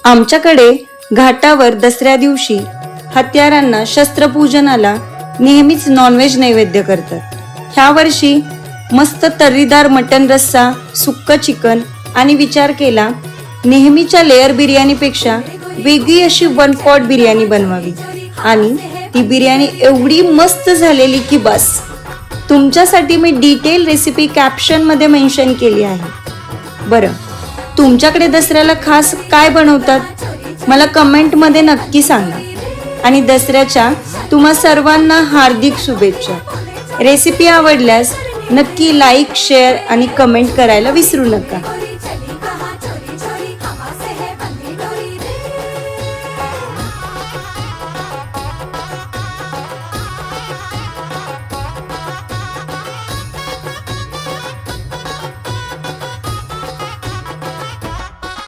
आमच्याकडे घाटावर दसऱ्या दिवशी हत्यारांना शस्त्रपूजनाला नेहमीच नॉनव्हेज नैवेद्य करतात. ह्या वर्षी मस्त तर्रीदार मटन रस्सा, सुक्क चिकन आणि विचार केला नेहमीच्या लेअर बिर्याणीपेक्षा वेगळी अशी वन पॉट बिर्याणी बनवावी. आणि ती बिर्याणी एवढी मस्त झालेली की बस. तुमच्यासाठी मी डिटेल रेसिपी कॅप्शनमध्ये मेन्शन केली आहे. बरं, तुमच्याकडे दसऱ्याला खास काय बनवतात मला कमेंटमध्ये नक्की सांगा. आणि दसऱ्याच्या तुम्हा सर्वांना हार्दिक शुभेच्छा. रेसिपी आवडल्यास नक्की लाईक, शेअर आणि कमेंट करायला विसरू नका.